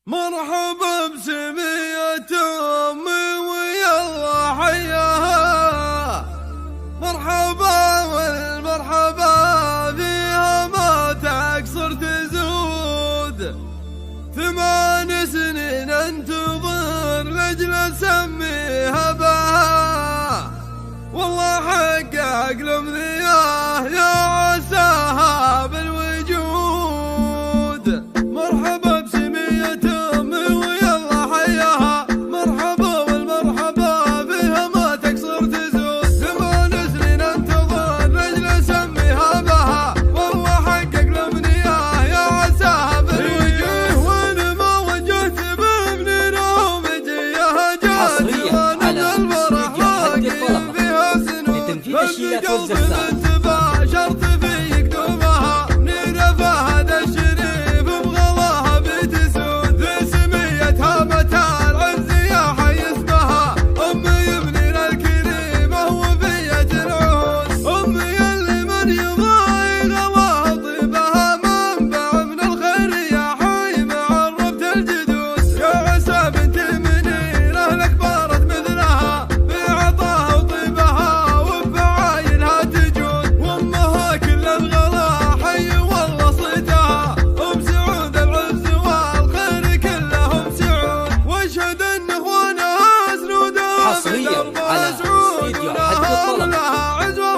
مرحبا بسمية أمي ويلا حياها، مرحبا والمرحبا فيها ما تقصر تزود. 8 سنين انتظر لأجل أسميها بها، والله حقق لأمنياه يا عساها بالوجود. مرحبا بسمية أمي ويلا حياها، مرحبا والمرحبا فيها ما تقصر تزود. 8 سنين انتظر لأجل أسميها بها، والله حقق لأمنياه يا عساها بالوجود. وأنا ما وجهت بابني نوم جيها جات، وأنا الفرح راقي فيها سنود. فبقلبي انتباه شرط في قدومها، منيرة فهد الشريف بغلاها بتسود. في سميتها متى العز يا حي اسمها، أمي منيرة الكريمة وفية العهود. أمي اللي من يضايق الله طيبها، منبع من الخير يا حي معرفت الجدود. يا عسى بنت منيرة لك بارت مثلها، بعطاها وطيبها وبفعايلها تجود. وامها كل الغلا حي والله صيتها، ام سعود العز والخير كلهم سعود. واشهد ان اخوانها سنوده حصريا على استديو حق الطلب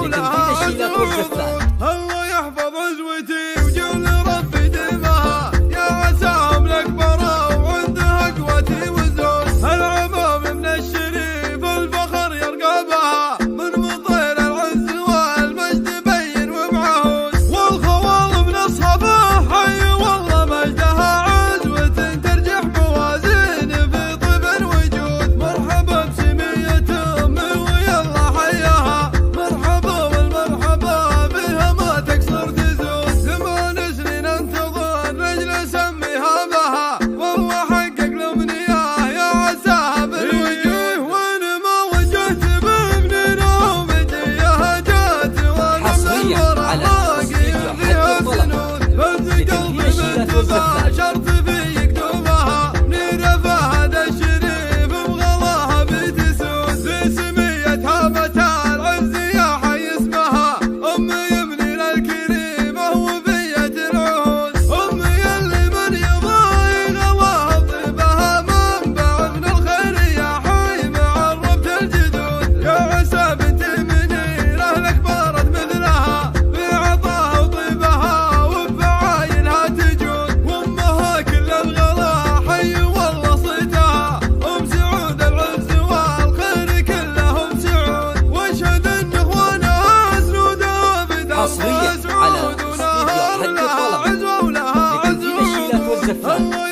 لتنفيذ الشيلات والزفات. الله يحفظ عزوتي وجل ربي دمها، يا عساهم لك برا وعندها قوتي وزود. العمام من الشريف الفخر يرقبها، من مطير العز والمجد بين ومعهود. والخوال من اصحابه حي والله مجدها، عزوة ترجح موازين في طيب الوجود. مرحبا بسمية أمي ويلا حياها، مرحبا والمرحبا بها ما تقصر تزود. 8 سنين انتظر لأجل أسميها بها، والله حقق لأمنياه يا عساها بالوجود. وأنا ما وجهت بابني نوم جيها جات، وأنا من حصريا الفرح على راقي استديو فيها حق الطلب سنود. فز قلبي بانتباه شرط في قدومها، منيرة فهد الشريف بغلاها بتسود. في سميتها متى العز يا حي اسمها، أمي منيرة الكريمة وفية العهود. أمي اللي من يضايق الله طيبها، منبع من الخير يا حي معرفت الجدود. يا عسى بنت منيرة لك بارت مثلها، بعطاها وطيبها وبفعايلها تجود. وامها كل الغلا حي والله صيتها، ام سعود العز والخير كلهم سعود. واشهد ان اخوانها سنوده بدربها حصريا على سعود، استديو ونهار حق لها الطلب عزوة ولها لتنفيذ الشيلات عزوة. والزفات. الله